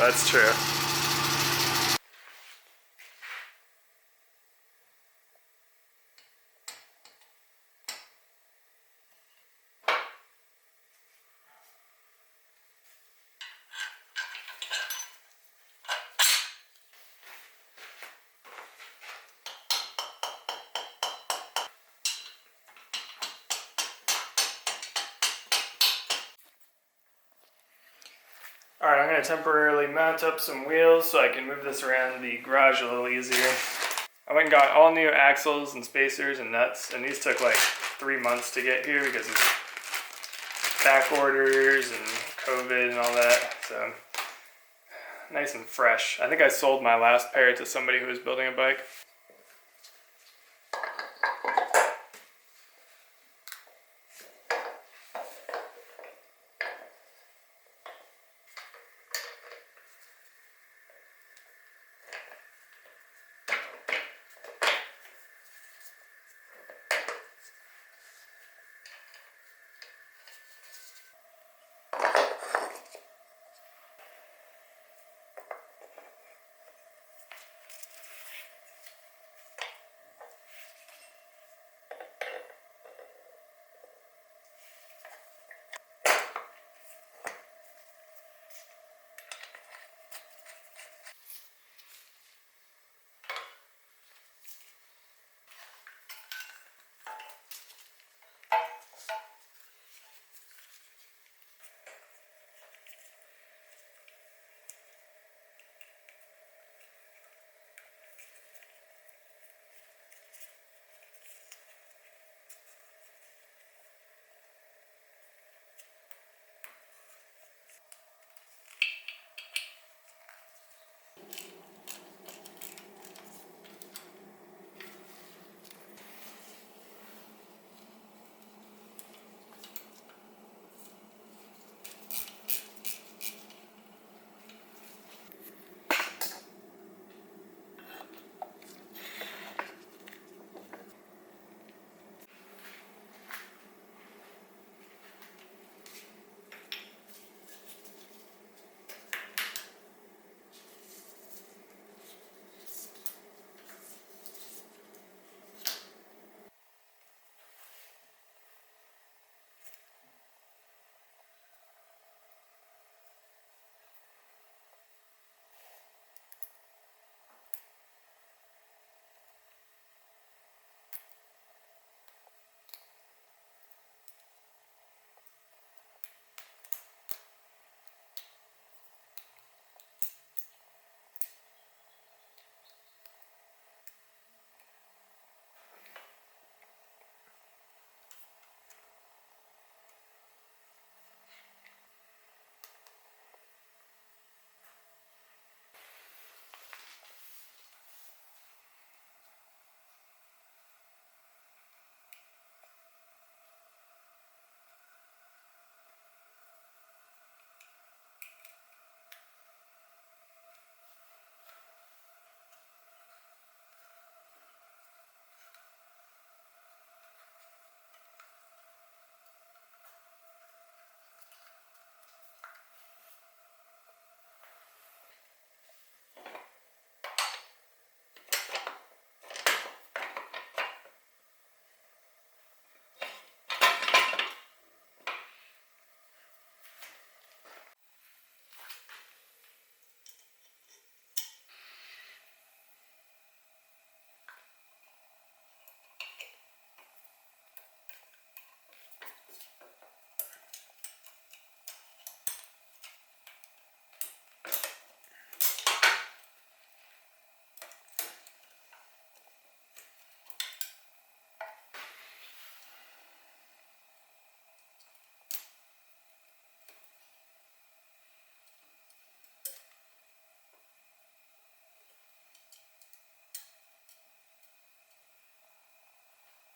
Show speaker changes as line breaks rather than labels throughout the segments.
That's true. Alright, I'm going to temporarily mount up some wheels so I can move this around the garage a little easier. I went and got all new axles and spacers and nuts, and these took like 3 months to get here because of back orders and COVID and all that, so nice and fresh. I think I sold my last pair to somebody who was building a bike.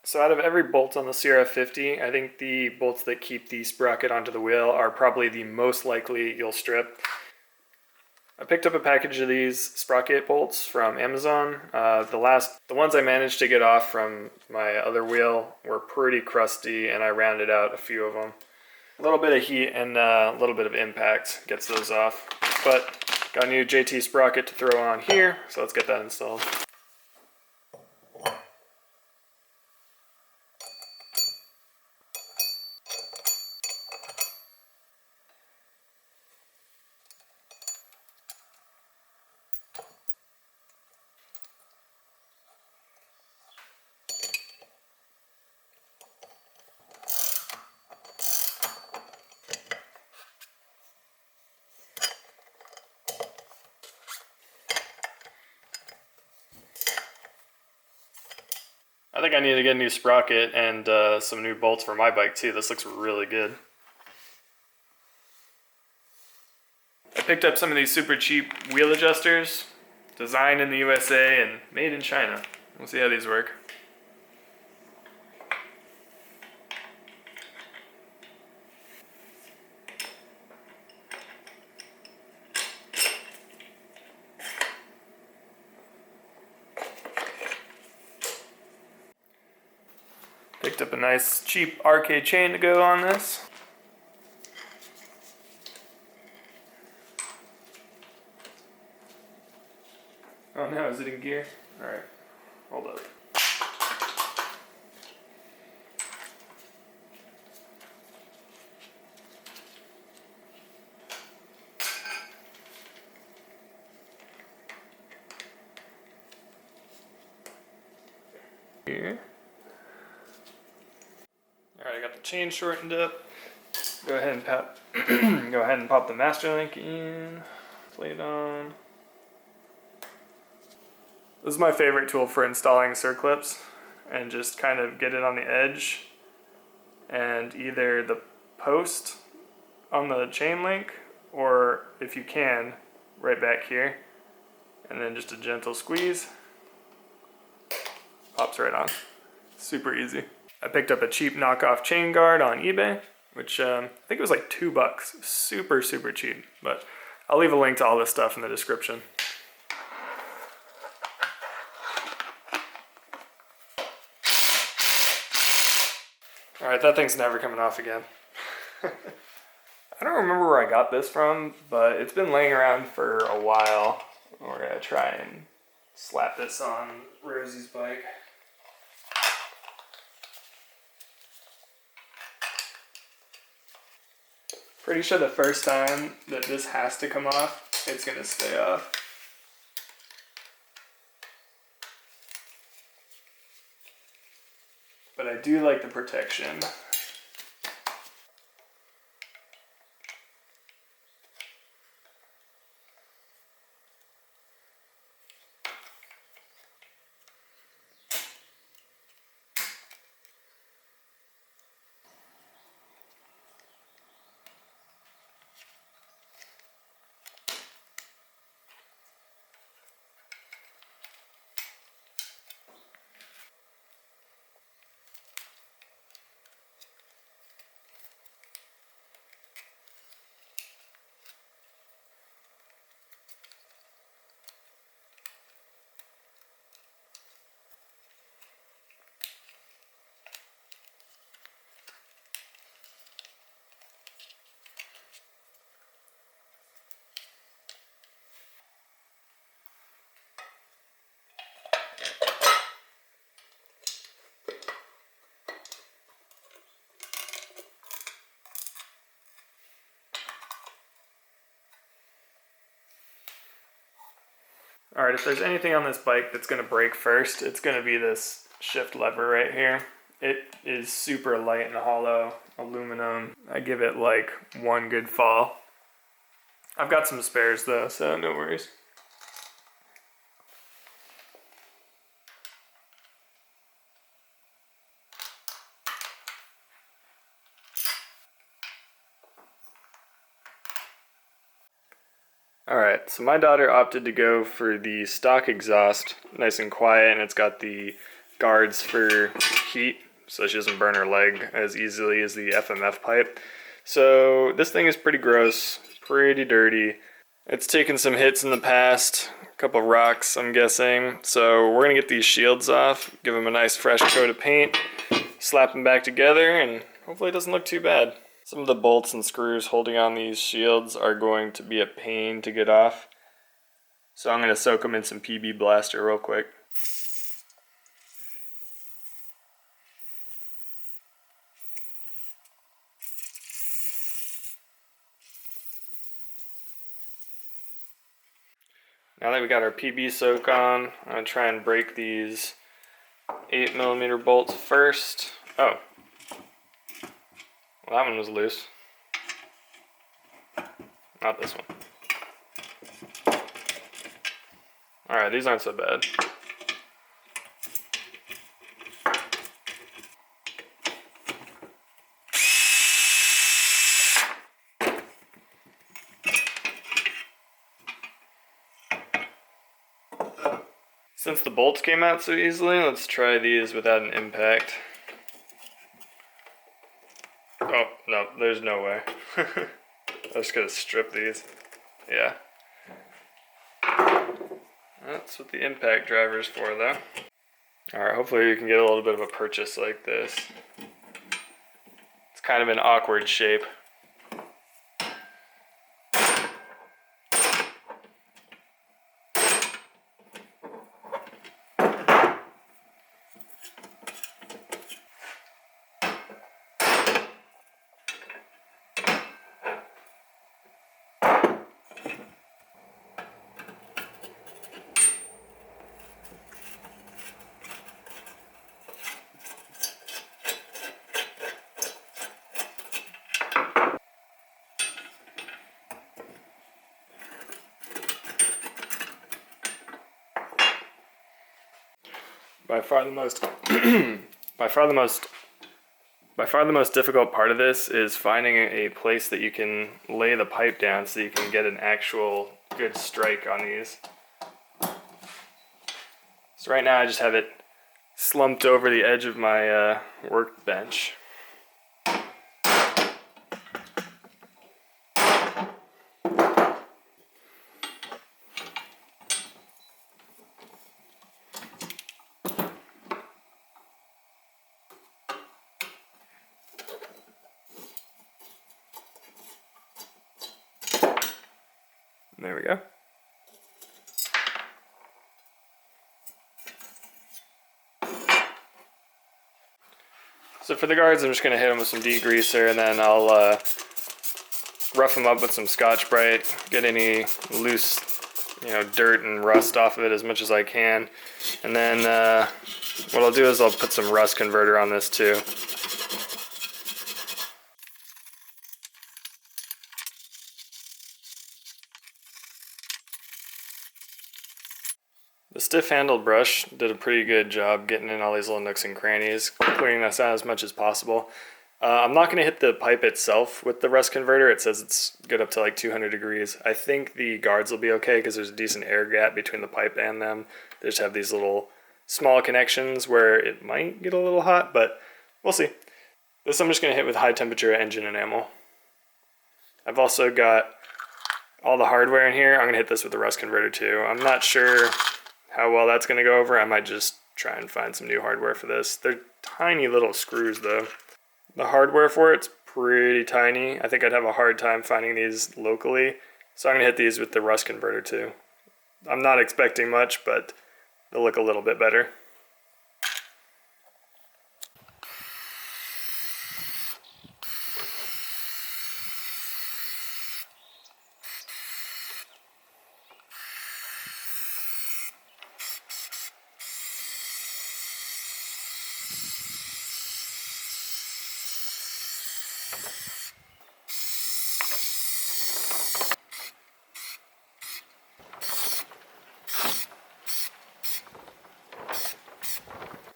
So out of every bolt on the Crf50, I think the bolts that keep the sprocket onto the wheel are probably the most likely you'll strip. I picked up a package of these sprocket bolts from Amazon. The ones I managed to get off from my other wheel were pretty crusty, and I rounded out a few of them. A little bit of heat and a little bit of impact gets those off, but Got a new JT Sprocket to throw on here, so let's get that installed. I think I need to get a new sprocket and some new bolts for my bike too. This looks really good. I picked up some of these super cheap wheel adjusters, designed in the USA and made in China. We'll see how these work. Picked up a nice cheap arcade chain to go on this. Oh no, is it in gear? Alright, hold up. Here. Alright, I got the chain shortened up. Go ahead and pop the master link in. Plate on. This is my favorite tool for installing circlips, and just kind of get it on the edge and either the post on the chain link, or if you can, right back here, and then just a gentle squeeze. Pops right on. Super easy. I picked up a cheap knockoff chain guard on eBay, which I think it was like $2. Super, super cheap. But I'll leave a link to all this stuff in the description. Alright, that thing's never coming off again. I don't remember where I got this from, but it's been laying around for a while. We're gonna try and slap this on Rosie's bike. Pretty sure the first time that this has to come off, it's gonna stay off. But I do like the protection. Alright, if there's anything on this bike that's going to break first, it's going to be this shift lever right here. It is super light and hollow, aluminum. I give it like one good fall. I've got some spares though, so no worries. Alright, so my daughter opted to go for the stock exhaust, nice and quiet, and it's got the guards for heat, so she doesn't burn her leg as easily as the FMF pipe. So this thing is pretty gross, pretty dirty. It's taken some hits in the past, a couple rocks I'm guessing, so we're going to get these shields off, give them a nice fresh coat of paint, slap them back together, and hopefully it doesn't look too bad. Some of the bolts and screws holding on these shields are going to be a pain to get off. So I'm going to soak them in some PB Blaster real quick. Now that we got our PB soak on, I'm going to try and break these 8mm bolts first. Oh. Well, that one was loose. Not this one. Alright, these aren't so bad. Since the bolts came out so easily, let's try these without an impact. Oh, no, there's no way. I'm just gonna strip these. Yeah. That's what the impact driver's for, though. Alright, hopefully you can get a little bit of a purchase like this. It's kind of an awkward shape. By far the most difficult part of this is finding a place that you can lay the pipe down so you can get an actual good strike on these. So right now I just have it slumped over the edge of my workbench. There we go. So for the guards, I'm just going to hit them with some degreaser, and then I'll rough them up with some Scotch-Brite, get any loose, dirt and rust off of it as much as I can. And then what I'll do is I'll put some rust converter on this too. The stiff-handled brush did a pretty good job getting in all these little nooks and crannies, clearing this out as much as possible. I'm not going to hit the pipe itself with the rust converter. It says it's good up to like 200 degrees. I think the guards will be okay because there's a decent air gap between the pipe and them. They just have these little small connections where it might get a little hot, but we'll see. This I'm just going to hit with high temperature engine enamel. I've also got all the hardware in here. I'm going to hit this with the rust converter too. I'm not sure how well that's going to go over. I might just try and find some new hardware for this. They're tiny little screws though. The hardware for it's pretty tiny. I think I'd have a hard time finding these locally. So I'm going to hit these with the rust converter too. I'm not expecting much, but they'll look a little bit better.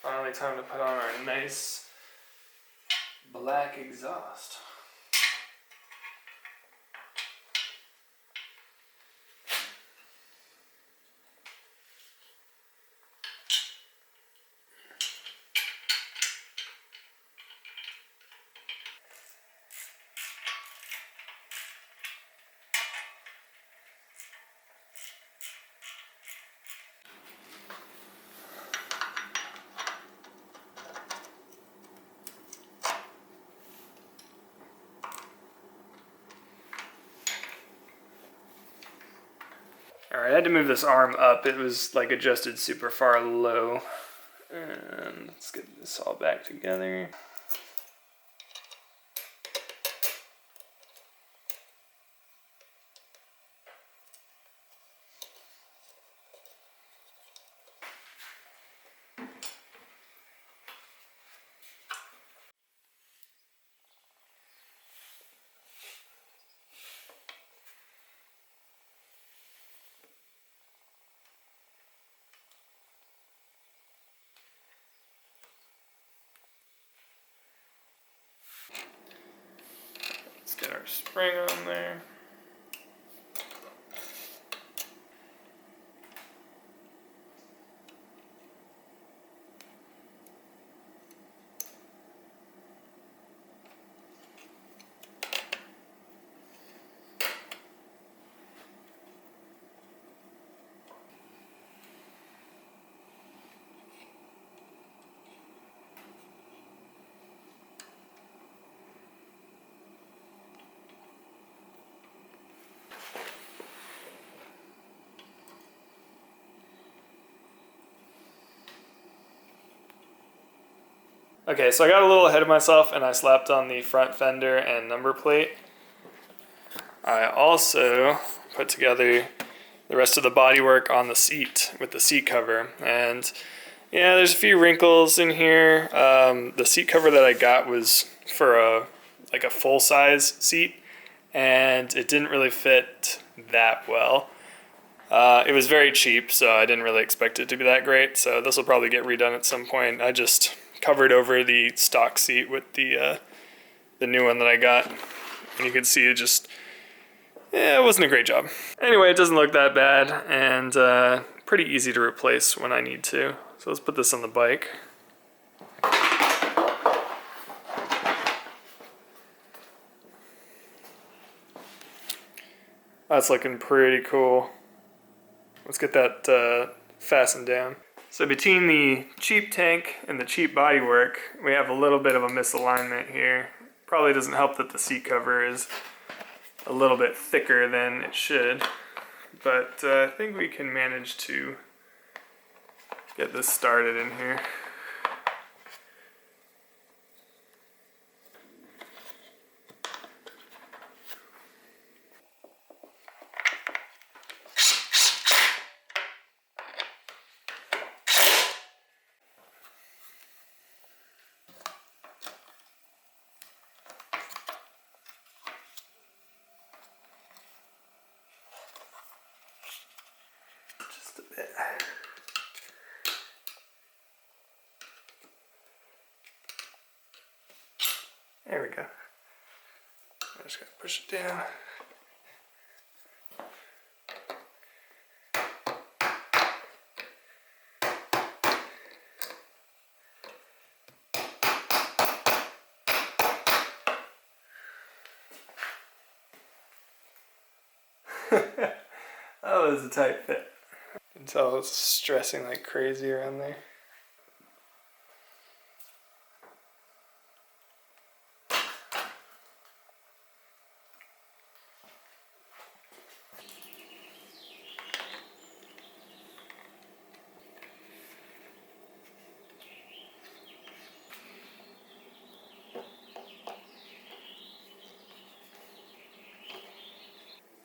Finally time to put on our nice black exhaust. Alright, I had to move this arm up. It was like adjusted super far low. And let's get this all back together. Let's get our spring on there. Okay, so I got a little ahead of myself and I slapped on the front fender and number plate. I also put together the rest of the bodywork on the seat with the seat cover. And yeah, there's a few wrinkles in here. The seat cover that I got was for a full-size seat, and it didn't really fit that well. It was very cheap, so I didn't really expect it to be that great. So this will probably get redone at some point. I just covered over the stock seat with the new one that I got, and you can see it just, it wasn't a great job. Anyway, it doesn't look that bad, and pretty easy to replace when I need to. So let's put this on the bike. That's looking pretty cool. Let's get that fastened down. So between the cheap tank and the cheap bodywork, we have a little bit of a misalignment here. Probably doesn't help that the seat cover is a little bit thicker than it should, but I think we can manage to get this started in here. Just a bit. There we go. I just gotta push it down. That was a tight fit. You can tell it's stressing like crazy around there.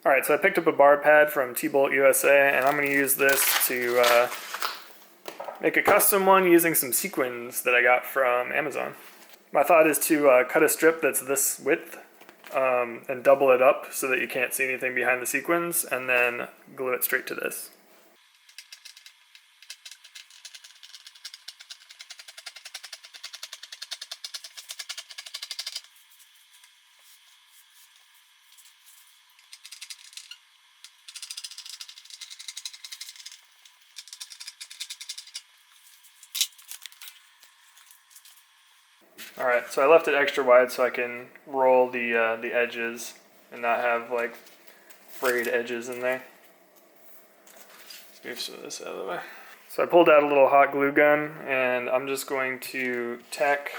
Alright, so I picked up a bar pad from T-Bolt USA, and I'm going to use this to make a custom one using some sequins that I got from Amazon. My thought is to cut a strip that's this width and double it up so that you can't see anything behind the sequins, and then glue it straight to this. Alright, so I left it extra wide so I can roll the edges and not have like frayed edges in there. Let's move some of this out of the way. So I pulled out a little hot glue gun, and I'm just going to tack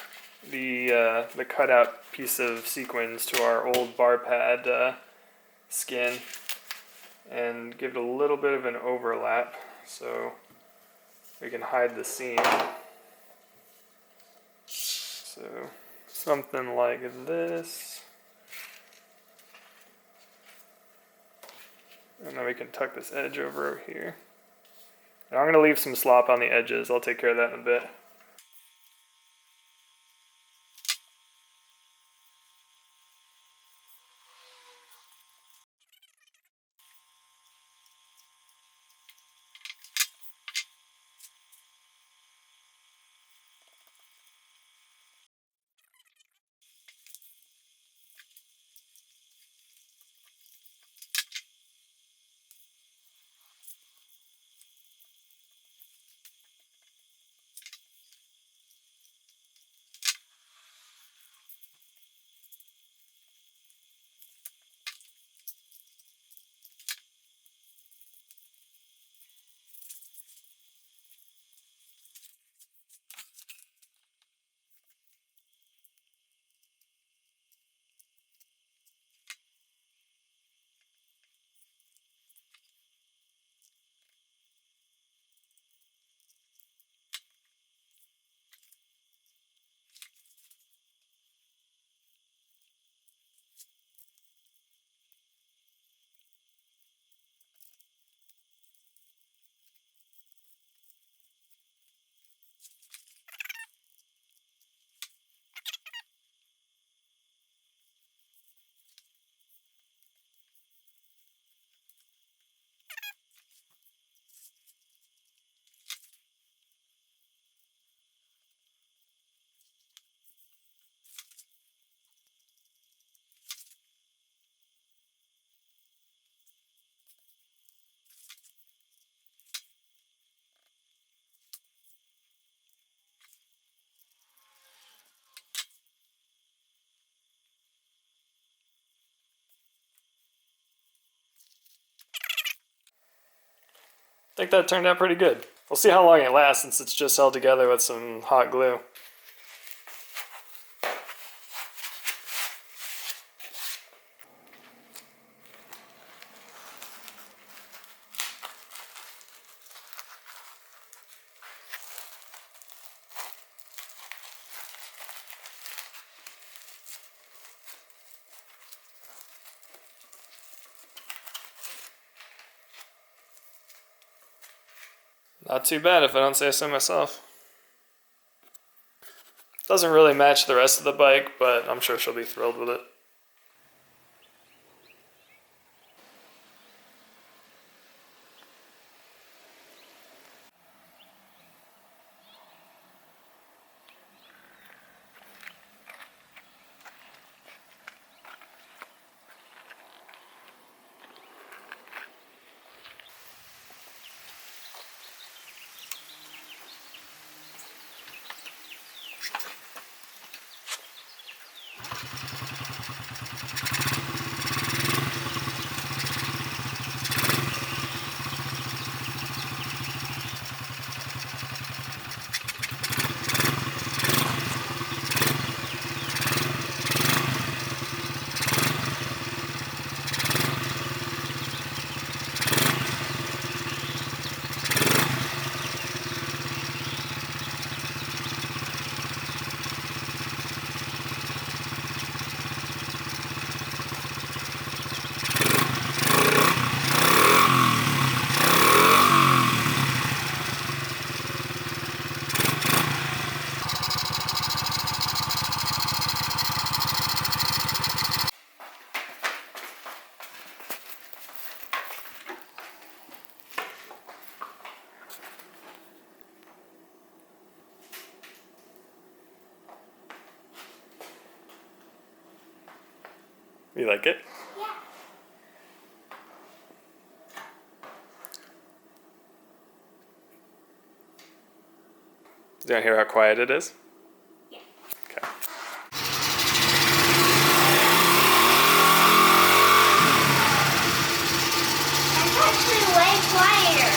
the cutout piece of sequins to our old bar pad skin. and give it a little bit of an overlap so we can hide the seam. So something like this. And then we can tuck this edge over here. Now I'm going to leave some slop on the edges. I'll take care of that in a bit. I think that turned out pretty good. We'll see how long it lasts since it's just held together with some hot glue. Not too bad if I don't say so myself. Doesn't really match the rest of the bike, but I'm sure she'll be thrilled with it. You like it?
Yeah.
Do you want to hear how quiet it is?
Yeah.
Okay.
That's actually way quieter.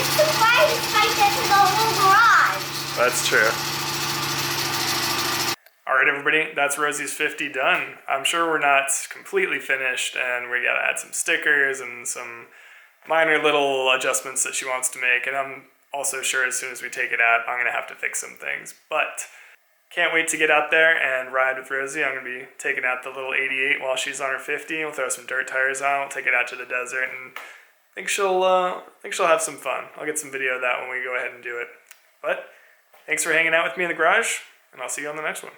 It's too quiet to fight that to the whole garage.
That's true. All Alright everybody, that's Rosie's 50 done. I'm sure we're not completely finished and we gotta add some stickers and some minor little adjustments that she wants to make, and I'm also sure as soon as we take it out I'm gonna have to fix some things. But can't wait to get out there and ride with Rosie. I'm gonna be taking out the little 88 while she's on her 50. We'll throw some dirt tires on, we'll take it out to the desert, and I think she'll have some fun. I'll get some video of that when we go ahead and do it. But thanks for hanging out with me in the garage, and I'll see you on the next one.